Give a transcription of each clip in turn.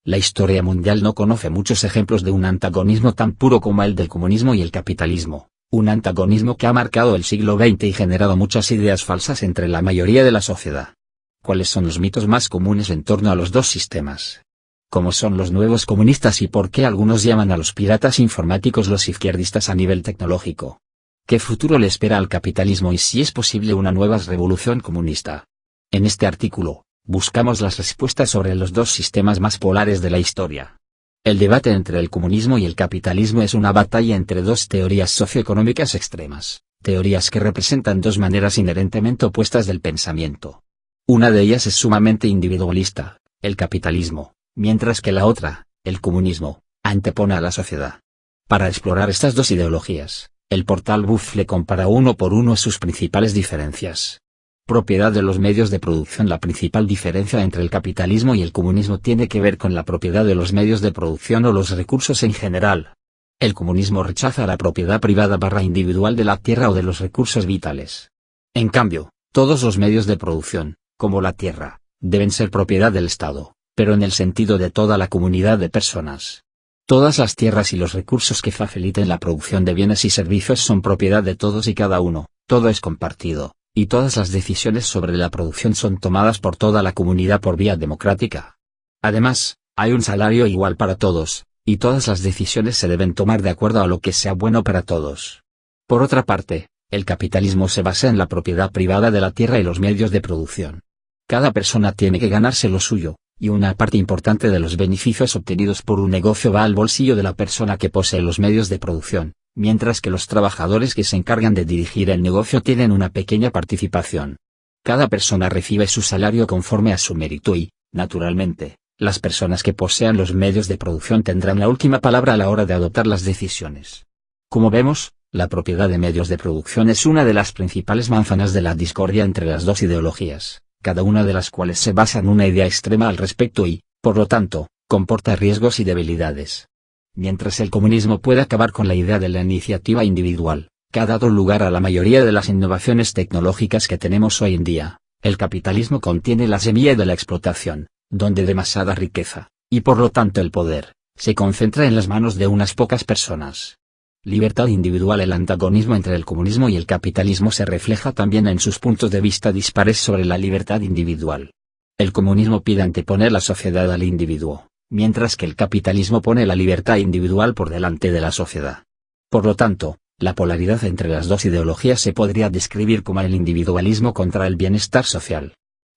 La historia mundial no conoce muchos ejemplos de un antagonismo tan puro como el del comunismo y el capitalismo, un antagonismo que ha marcado el siglo XX y generado muchas ideas falsas entre la mayoría de la sociedad. ¿Cuáles son los mitos más comunes en torno a los dos sistemas? ¿Cómo son los nuevos comunistas y por qué algunos llaman a los piratas informáticos los izquierdistas a nivel tecnológico? ¿Qué futuro le espera al capitalismo y si es posible una nueva revolución comunista? En este artículo, buscamos las respuestas sobre los dos sistemas más polares de la historia. El debate entre el comunismo y el capitalismo es una batalla entre dos teorías socioeconómicas extremas, teorías que representan dos maneras inherentemente opuestas del pensamiento. Una de ellas es sumamente individualista, el capitalismo, mientras que la otra, el comunismo, antepone a la sociedad. Para explorar estas dos ideologías, el portal Buffle compara uno por uno sus principales diferencias. Propiedad de los medios de producción. La principal diferencia entre el capitalismo y el comunismo tiene que ver con la propiedad de los medios de producción o los recursos en general. El comunismo rechaza la propiedad privada / individual de la tierra o de los recursos vitales. En cambio, todos los medios de producción, como la tierra, deben ser propiedad del Estado, pero en el sentido de toda la comunidad de personas. Todas las tierras y los recursos que faciliten la producción de bienes y servicios son propiedad de todos y cada uno, todo es compartido, y todas las decisiones sobre la producción son tomadas por toda la comunidad por vía democrática. Además, hay un salario igual para todos, y todas las decisiones se deben tomar de acuerdo a lo que sea bueno para todos. Por otra parte, el capitalismo se basa en la propiedad privada de la tierra y los medios de producción. Cada persona tiene que ganarse lo suyo, y una parte importante de los beneficios obtenidos por un negocio va al bolsillo de la persona que posee los medios de producción, mientras que los trabajadores que se encargan de dirigir el negocio tienen una pequeña participación. Cada persona recibe su salario conforme a su mérito y, naturalmente, las personas que posean los medios de producción tendrán la última palabra a la hora de adoptar las decisiones. Como vemos, la propiedad de medios de producción es una de las principales manzanas de la discordia entre las dos ideologías, cada una de las cuales se basa en una idea extrema al respecto y, por lo tanto, comporta riesgos y debilidades. Mientras el comunismo puede acabar con la idea de la iniciativa individual, que ha dado lugar a la mayoría de las innovaciones tecnológicas que tenemos hoy en día, el capitalismo contiene la semilla de la explotación, donde demasiada riqueza, y por lo tanto el poder, se concentra en las manos de unas pocas personas. Libertad individual. El antagonismo entre el comunismo y el capitalismo se refleja también en sus puntos de vista dispares sobre la libertad individual. El comunismo pide anteponer la sociedad al individuo, mientras que el capitalismo pone la libertad individual por delante de la sociedad. Por lo tanto, la polaridad entre las dos ideologías se podría describir como el individualismo contra el bienestar social.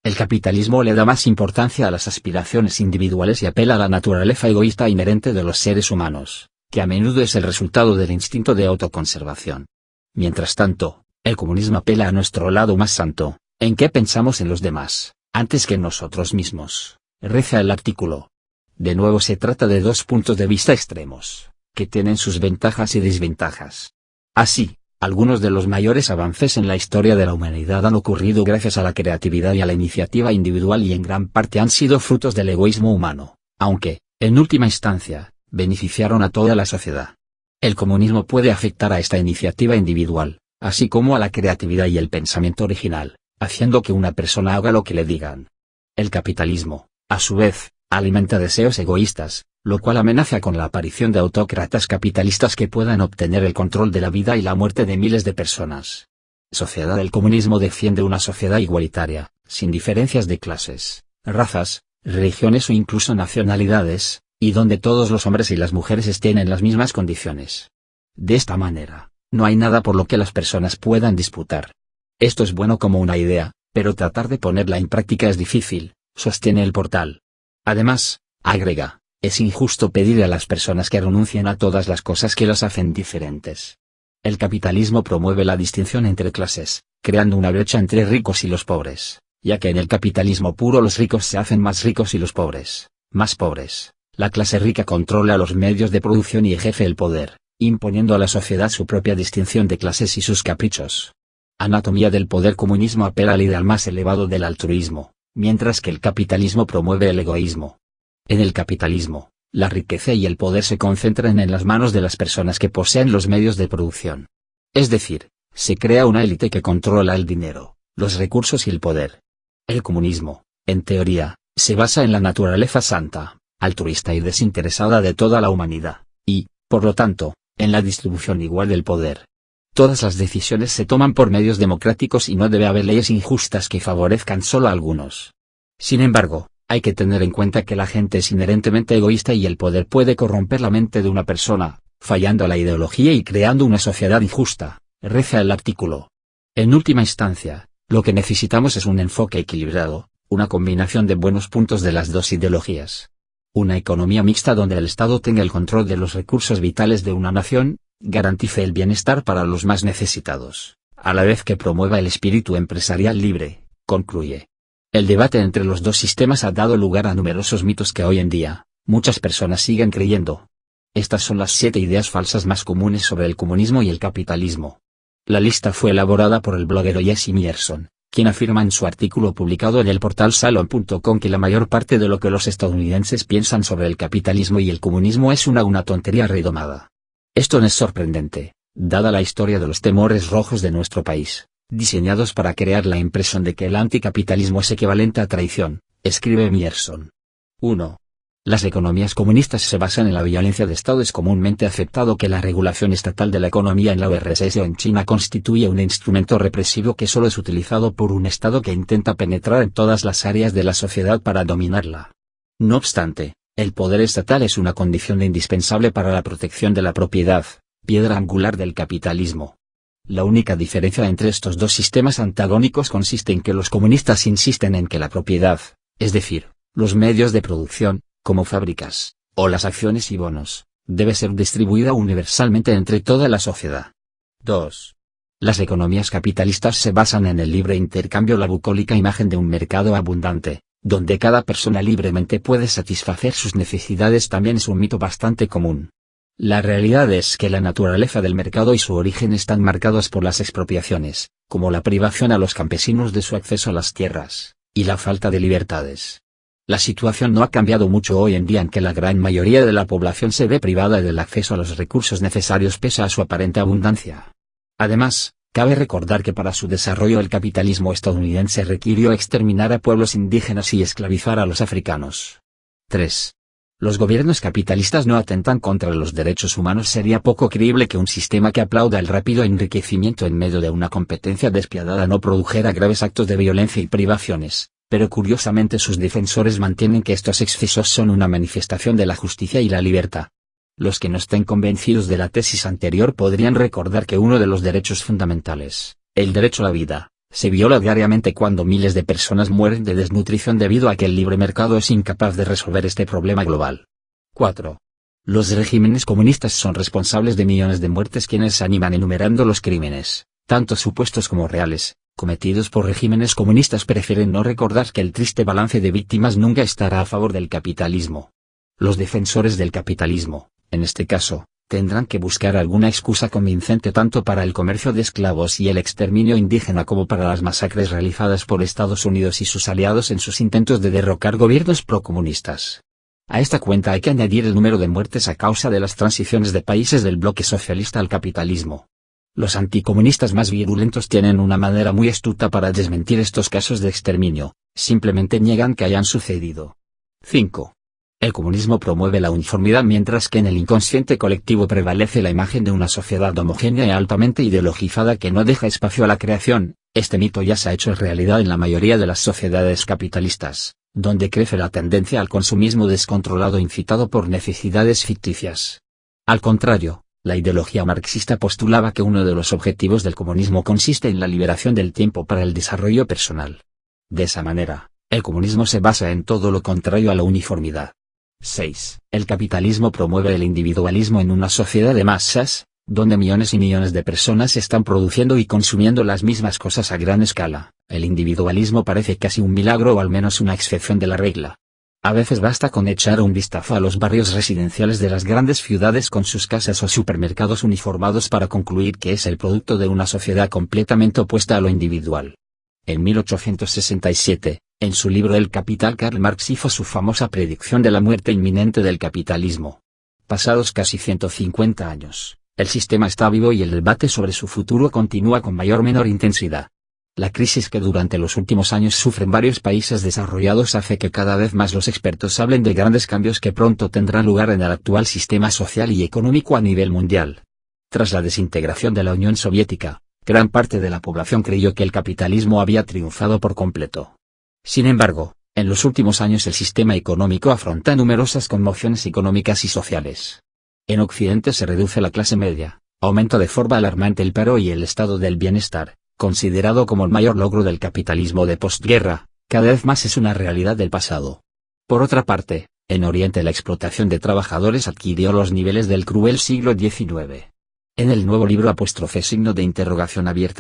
El capitalismo le da más importancia a las aspiraciones individuales y apela a la naturaleza egoísta inherente de los seres humanos, que a menudo es el resultado del instinto de autoconservación. Mientras tanto, el comunismo apela a nuestro lado más santo, en que pensamos en los demás, antes que en nosotros mismos, reza el artículo. De nuevo se trata de dos puntos de vista extremos, que tienen sus ventajas y desventajas. Así, algunos de los mayores avances en la historia de la humanidad han ocurrido gracias a la creatividad y a la iniciativa individual y en gran parte han sido frutos del egoísmo humano, aunque, en última instancia, beneficiaron a toda la sociedad. El comunismo puede afectar a esta iniciativa individual, así como a la creatividad y el pensamiento original, haciendo que una persona haga lo que le digan. El capitalismo, a su vez, alimenta deseos egoístas, lo cual amenaza con la aparición de autócratas capitalistas que puedan obtener el control de la vida y la muerte de miles de personas. Sociedad. El comunismo defiende una sociedad igualitaria, sin diferencias de clases, razas, religiones o incluso nacionalidades, y donde todos los hombres y las mujeres estén en las mismas condiciones. De esta manera, no hay nada por lo que las personas puedan disputar. Esto es bueno como una idea, pero tratar de ponerla en práctica es difícil, sostiene el portal. Además, agrega, es injusto pedir a las personas que renuncien a todas las cosas que las hacen diferentes. El capitalismo promueve la distinción entre clases, creando una brecha entre ricos y los pobres, ya que en el capitalismo puro los ricos se hacen más ricos y los pobres, más pobres. La clase rica controla los medios de producción y ejerce el poder, imponiendo a la sociedad su propia distinción de clases y sus caprichos. Anatomía del poder. Comunismo apela al ideal más elevado del altruismo, mientras que el capitalismo promueve el egoísmo. En el capitalismo, la riqueza y el poder se concentran en las manos de las personas que poseen los medios de producción. Es decir, se crea una élite que controla el dinero, los recursos y el poder. El comunismo, en teoría, se basa en la naturaleza santa, altruista y desinteresada de toda la humanidad, y, por lo tanto, en la distribución igual del poder. Todas las decisiones se toman por medios democráticos y no debe haber leyes injustas que favorezcan solo a algunos. Sin embargo, hay que tener en cuenta que la gente es inherentemente egoísta y el poder puede corromper la mente de una persona, fallando la ideología y creando una sociedad injusta, reza el artículo. En última instancia, lo que necesitamos es un enfoque equilibrado, una combinación de buenos puntos de las dos ideologías. Una economía mixta donde el Estado tenga el control de los recursos vitales de una nación, garantice el bienestar para los más necesitados, a la vez que promueva el espíritu empresarial libre, concluye. El debate entre los dos sistemas ha dado lugar a numerosos mitos que hoy en día, muchas personas siguen creyendo. Estas son las 7 ideas falsas más comunes sobre el comunismo y el capitalismo. La lista fue elaborada por el bloguero Jesse Meyerson, quien afirma en su artículo publicado en el portal Salon.com que la mayor parte de lo que los estadounidenses piensan sobre el capitalismo y el comunismo es una tontería redomada. Esto no es sorprendente, dada la historia de los temores rojos de nuestro país, diseñados para crear la impresión de que el anticapitalismo es equivalente a traición, escribe Meyerson. 1. Las economías comunistas se basan en la violencia de Estado. Es comúnmente aceptado que la regulación estatal de la economía en la URSS o en China constituye un instrumento represivo que solo es utilizado por un Estado que intenta penetrar en todas las áreas de la sociedad para dominarla. No obstante, el poder estatal es una condición indispensable para la protección de la propiedad, piedra angular del capitalismo. La única diferencia entre estos dos sistemas antagónicos consiste en que los comunistas insisten en que la propiedad, es decir, los medios de producción, como fábricas, o las acciones y bonos, debe ser distribuida universalmente entre toda la sociedad. 2. Las economías capitalistas se basan en el libre intercambio. La bucólica imagen de un mercado abundante, donde cada persona libremente puede satisfacer sus necesidades, también es un mito bastante común. La realidad es que la naturaleza del mercado y su origen están marcados por las expropiaciones, como la privación a los campesinos de su acceso a las tierras, y la falta de libertades. La situación no ha cambiado mucho hoy en día, en que la gran mayoría de la población se ve privada del acceso a los recursos necesarios pese a su aparente abundancia. Además, cabe recordar que para su desarrollo el capitalismo estadounidense requirió exterminar a pueblos indígenas y esclavizar a los africanos. 3. Los gobiernos capitalistas no atentan contra los derechos humanos. Sería poco creíble que un sistema que aplauda el rápido enriquecimiento en medio de una competencia despiadada no produjera graves actos de violencia y privaciones, pero curiosamente sus defensores mantienen que estos excesos son una manifestación de la justicia y la libertad. Los que no estén convencidos de la tesis anterior podrían recordar que uno de los derechos fundamentales, el derecho a la vida, se viola diariamente cuando miles de personas mueren de desnutrición debido a que el libre mercado es incapaz de resolver este problema global. 4. Los regímenes comunistas son responsables de millones de muertes. Quienes animan enumerando los crímenes, tanto supuestos como reales, cometidos por regímenes comunistas prefieren no recordar que el triste balance de víctimas nunca estará a favor del capitalismo. Los defensores del capitalismo, en este caso, tendrán que buscar alguna excusa convincente tanto para el comercio de esclavos y el exterminio indígena como para las masacres realizadas por Estados Unidos y sus aliados en sus intentos de derrocar gobiernos procomunistas. A esta cuenta hay que añadir el número de muertes a causa de las transiciones de países del bloque socialista al capitalismo. Los anticomunistas más virulentos tienen una manera muy astuta para desmentir estos casos de exterminio, simplemente niegan que hayan sucedido. 5. El comunismo promueve la uniformidad, mientras que en el inconsciente colectivo prevalece la imagen de una sociedad homogénea y altamente ideologizada que no deja espacio a la creación. Este mito ya se ha hecho realidad en la mayoría de las sociedades capitalistas, donde crece la tendencia al consumismo descontrolado incitado por necesidades ficticias. Al contrario, la ideología marxista postulaba que uno de los objetivos del comunismo consiste en la liberación del tiempo para el desarrollo personal. De esa manera, el comunismo se basa en todo lo contrario a la uniformidad. 6. El capitalismo promueve el individualismo en una sociedad de masas, donde millones y millones de personas están produciendo y consumiendo las mismas cosas a gran escala. El individualismo parece casi un milagro o al menos una excepción de la regla. A veces basta con echar un vistazo a los barrios residenciales de las grandes ciudades con sus casas o supermercados uniformados para concluir que es el producto de una sociedad completamente opuesta a lo individual. En 1867, en su libro El Capital, Karl Marx hizo su famosa predicción de la muerte inminente del capitalismo. Pasados casi 150 años, el sistema está vivo y el debate sobre su futuro continúa con mayor o menor intensidad. La crisis que durante los últimos años sufren varios países desarrollados hace que cada vez más los expertos hablen de grandes cambios que pronto tendrán lugar en el actual sistema social y económico a nivel mundial. Tras la desintegración de la Unión Soviética, gran parte de la población creyó que el capitalismo había triunfado por completo. Sin embargo, en los últimos años el sistema económico afronta numerosas conmociones económicas y sociales. En Occidente se reduce la clase media, aumenta de forma alarmante el paro y el estado del bienestar, considerado como el mayor logro del capitalismo de postguerra, cada vez más es una realidad del pasado. Por otra parte, en Oriente la explotación de trabajadores adquirió los niveles del cruel siglo XIX. En el nuevo libro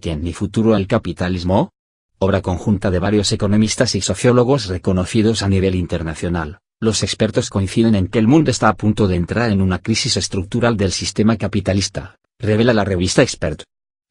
¿Tiene futuro el capitalismo? Obra conjunta de varios economistas y sociólogos reconocidos a nivel internacional, los expertos coinciden en que el mundo está a punto de entrar en una crisis estructural del sistema capitalista, revela la revista Expert.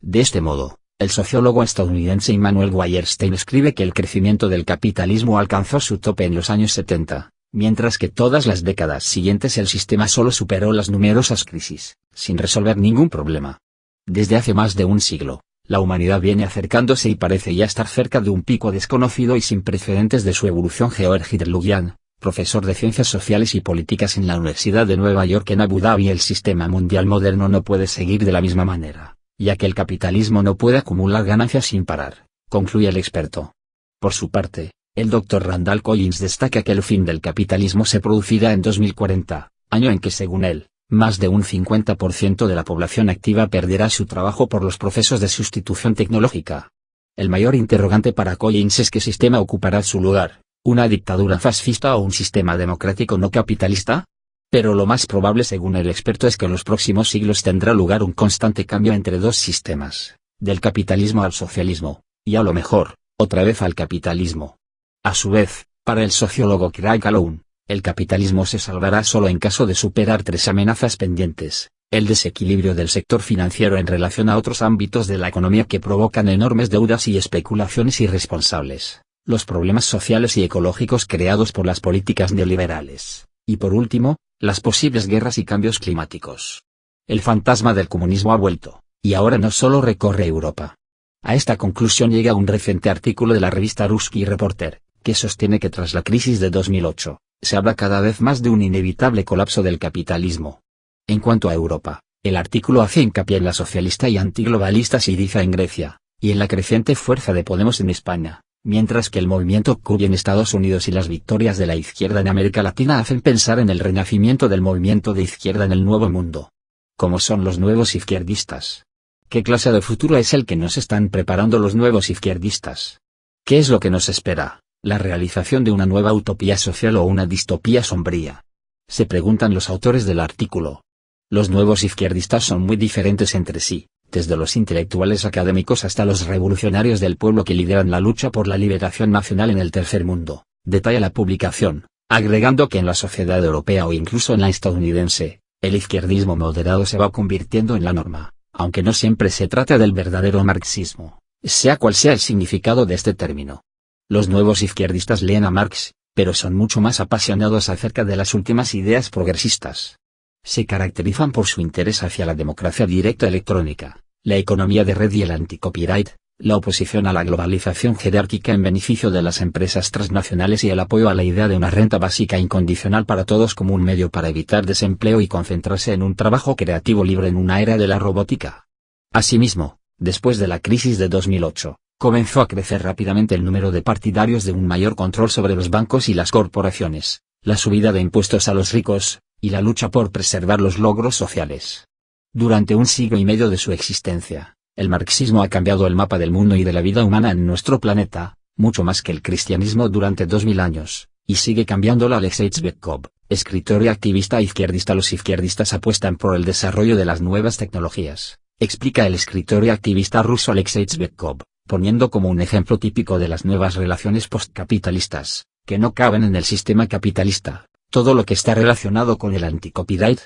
De este modo, el sociólogo estadounidense Immanuel Wallerstein escribe que el crecimiento del capitalismo alcanzó su tope en los años 70, mientras que todas las décadas siguientes el sistema solo superó las numerosas crisis, sin resolver ningún problema. Desde hace más de un siglo, la humanidad viene acercándose y parece ya estar cerca de un pico desconocido y sin precedentes de su evolución. Georg Hidrlugian, profesor de Ciencias Sociales y Políticas en la Universidad de Nueva York en Abu Dhabi. El sistema mundial moderno no puede seguir de la misma manera, ya que el capitalismo no puede acumular ganancias sin parar, concluye el experto. Por su parte, el Dr. Randall Collins destaca que el fin del capitalismo se producirá en 2040, año en que según él, más de un 50% de la población activa perderá su trabajo por los procesos de sustitución tecnológica. El mayor interrogante para Collins es qué sistema ocupará su lugar, una dictadura fascista o un sistema democrático no capitalista. Pero lo más probable según el experto es que en los próximos siglos tendrá lugar un constante cambio entre dos sistemas, del capitalismo al socialismo, y a lo mejor, otra vez al capitalismo. A su vez, para el sociólogo Craig Calhoun, el capitalismo se salvará solo en caso de superar tres amenazas pendientes: el desequilibrio del sector financiero en relación a otros ámbitos de la economía que provocan enormes deudas y especulaciones irresponsables, los problemas sociales y ecológicos creados por las políticas neoliberales, y por último, las posibles guerras y cambios climáticos. El fantasma del comunismo ha vuelto, y ahora no solo recorre Europa. A esta conclusión llega un reciente artículo de la revista Ruski Reporter, que sostiene que tras la crisis de 2008, se habla cada vez más de un inevitable colapso del capitalismo. En cuanto a Europa, el artículo hace hincapié en la socialista y antiglobalista Syriza en Grecia, y en la creciente fuerza de Podemos en España, mientras que el movimiento Cubi en Estados Unidos y las victorias de la izquierda en América Latina hacen pensar en el renacimiento del movimiento de izquierda en el Nuevo Mundo. ¿Cómo son los nuevos izquierdistas? ¿Qué clase de futuro es el que nos están preparando los nuevos izquierdistas? ¿Qué es lo que nos espera? ¿La realización de una nueva utopía social o una distopía sombría? Se preguntan los autores del artículo. Los nuevos izquierdistas son muy diferentes entre sí, desde los intelectuales académicos hasta los revolucionarios del pueblo que lideran la lucha por la liberación nacional en el tercer mundo, detalla la publicación, agregando que en la sociedad europea o incluso en la estadounidense, el izquierdismo moderado se va convirtiendo en la norma, aunque no siempre se trata del verdadero marxismo, sea cual sea el significado de este término. Los nuevos izquierdistas leen a Marx, pero son mucho más apasionados acerca de las últimas ideas progresistas. Se caracterizan por su interés hacia la democracia directa electrónica, la economía de red y el anti-copyright, la oposición a la globalización jerárquica en beneficio de las empresas transnacionales y el apoyo a la idea de una renta básica incondicional para todos como un medio para evitar desempleo y concentrarse en un trabajo creativo libre en una era de la robótica. Asimismo, después de la crisis de 2008, comenzó a crecer rápidamente el número de partidarios de un mayor control sobre los bancos y las corporaciones, la subida de impuestos a los ricos, y la lucha por preservar los logros sociales. Durante un siglo y medio de su existencia, el marxismo ha cambiado el mapa del mundo y de la vida humana en nuestro planeta, mucho más que el cristianismo durante 2000 años, y sigue cambiándolo. Alexei Tsvetkov, escritor y activista izquierdista. Los izquierdistas apuestan por el desarrollo de las nuevas tecnologías, explica el escritor y activista ruso Alexei Tsvetkov, poniendo como un ejemplo típico de las nuevas relaciones postcapitalistas, que no caben en el sistema capitalista, todo lo que está relacionado con el anti-copyright.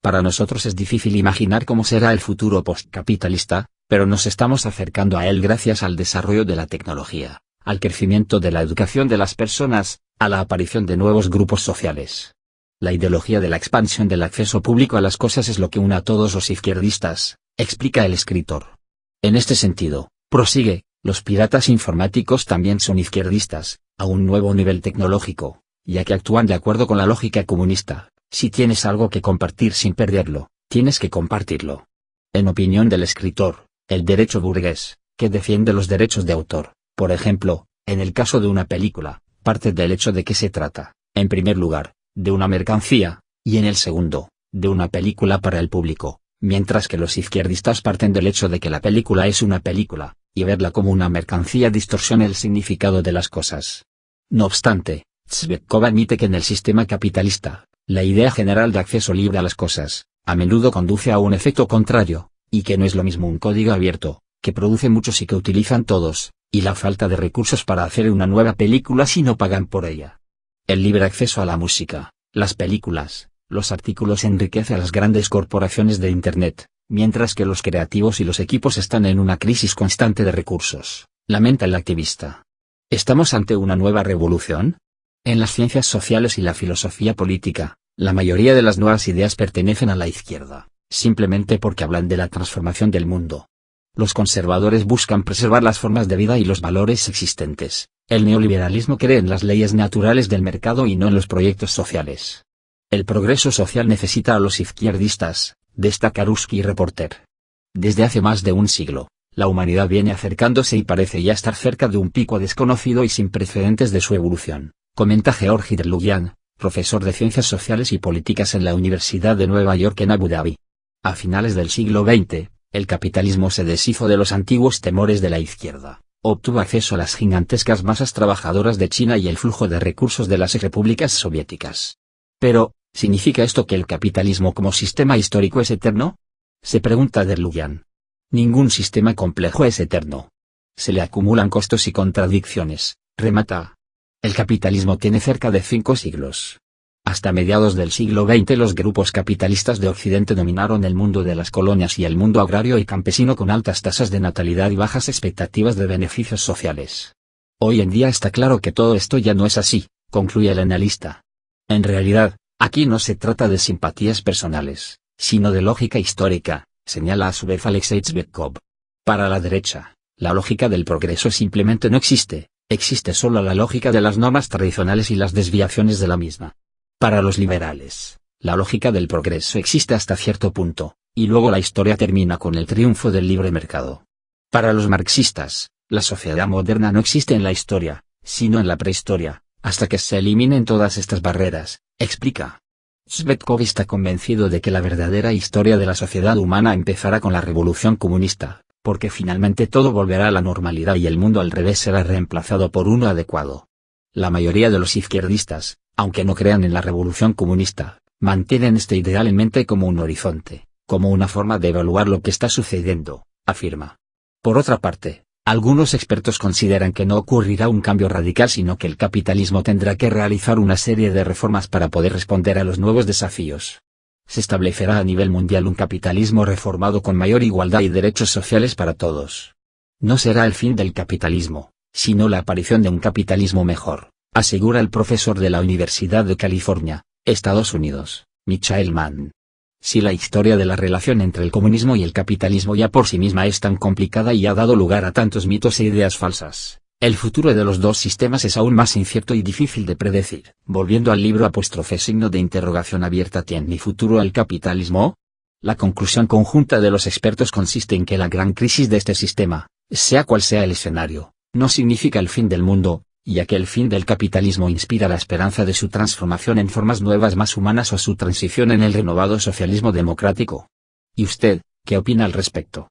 Para nosotros es difícil imaginar cómo será el futuro postcapitalista, pero nos estamos acercando a él gracias al desarrollo de la tecnología, al crecimiento de la educación de las personas, a la aparición de nuevos grupos sociales. La ideología de la expansión del acceso público a las cosas es lo que une a todos los izquierdistas, explica el escritor. En este sentido, prosigue, Los piratas informáticos también son izquierdistas, a un nuevo nivel tecnológico, ya que actúan de acuerdo con la lógica comunista. Si tienes algo que compartir sin perderlo, tienes que compartirlo. En opinión del escritor, el derecho burgués, que defiende los derechos de autor, por ejemplo, en el caso de una película, parte del hecho de que se trata, en primer lugar, de una mercancía, y en el segundo, de una película para el público, mientras que los izquierdistas parten del hecho de que la película es una película, y verla como una mercancía distorsiona el significado de las cosas. No obstante, Tsvetkov admite que en el sistema capitalista, la idea general de acceso libre a las cosas, a menudo conduce a un efecto contrario, y que no es lo mismo un código abierto, que produce muchos y que utilizan todos, y la falta de recursos para hacer una nueva película si no pagan por ella. El libre acceso a la música, las películas, los artículos enriquece a las grandes corporaciones de Internet, mientras que los creativos y los equipos están en una crisis constante de recursos, lamenta el activista. ¿Estamos ante una nueva revolución? En las ciencias sociales y la filosofía política, la mayoría de las nuevas ideas pertenecen a la izquierda, simplemente porque hablan de la transformación del mundo. Los conservadores buscan preservar las formas de vida y los valores existentes. El neoliberalismo cree en las leyes naturales del mercado y no en los proyectos sociales. El progreso social necesita a los izquierdistas, destaca Rusky Reporter. Desde hace más de un siglo, la humanidad viene acercándose y parece ya estar cerca de un pico desconocido y sin precedentes de su evolución, comenta Georgi Derlugian, profesor de Ciencias Sociales y Políticas en la Universidad de Nueva York en Abu Dhabi. A finales del siglo XX, el capitalismo se deshizo de los antiguos temores de la izquierda, obtuvo acceso a las gigantescas masas trabajadoras de China y el flujo de recursos de las repúblicas soviéticas. Pero, ¿significa esto que el capitalismo como sistema histórico es eterno? Se pregunta Derlugian. Ningún sistema complejo es eterno. Se le acumulan costos y contradicciones, remata. El capitalismo tiene cerca de 5 siglos. Hasta mediados del siglo XX los grupos capitalistas de Occidente dominaron el mundo de las colonias y el mundo agrario y campesino con altas tasas de natalidad y bajas expectativas de beneficios sociales. Hoy en día está claro que todo esto ya no es así, concluye el analista. En realidad, aquí no se trata de simpatías personales, sino de lógica histórica, señala a su vez Alexei Tsvetkov. Para la derecha, la lógica del progreso simplemente no existe, existe solo la lógica de las normas tradicionales y las desviaciones de la misma. Para los liberales, la lógica del progreso existe hasta cierto punto, y luego la historia termina con el triunfo del libre mercado. Para los marxistas, la sociedad moderna no existe en la historia, sino en la prehistoria, hasta que se eliminen todas estas barreras, explica. Tsvetkov está convencido de que la verdadera historia de la sociedad humana empezará con la revolución comunista, porque finalmente todo volverá a la normalidad y el mundo al revés será reemplazado por uno adecuado. La mayoría de los izquierdistas, aunque no crean en la revolución comunista, mantienen este ideal en mente como un horizonte, como una forma de evaluar lo que está sucediendo, afirma. Por otra parte, algunos expertos consideran que no ocurrirá un cambio radical sino que el capitalismo tendrá que realizar una serie de reformas para poder responder a los nuevos desafíos. Se establecerá a nivel mundial un capitalismo reformado con mayor igualdad y derechos sociales para todos. No será el fin del capitalismo, sino la aparición de un capitalismo mejor, asegura el profesor de la Universidad de California, Estados Unidos, Michael Mann. Si la historia de la relación entre el comunismo y el capitalismo ya por sí misma es tan complicada y ha dado lugar a tantos mitos e ideas falsas, el futuro de los dos sistemas es aún más incierto y difícil de predecir. Volviendo al libro signo de interrogación abierta, ¿tiene mi futuro el capitalismo? La conclusión conjunta de los expertos consiste en que la gran crisis de este sistema, sea cual sea el escenario, no significa el fin del mundo, ya que el fin del capitalismo inspira la esperanza de su transformación en formas nuevas más humanas o su transición en el renovado socialismo democrático. ¿Y usted, qué opina al respecto?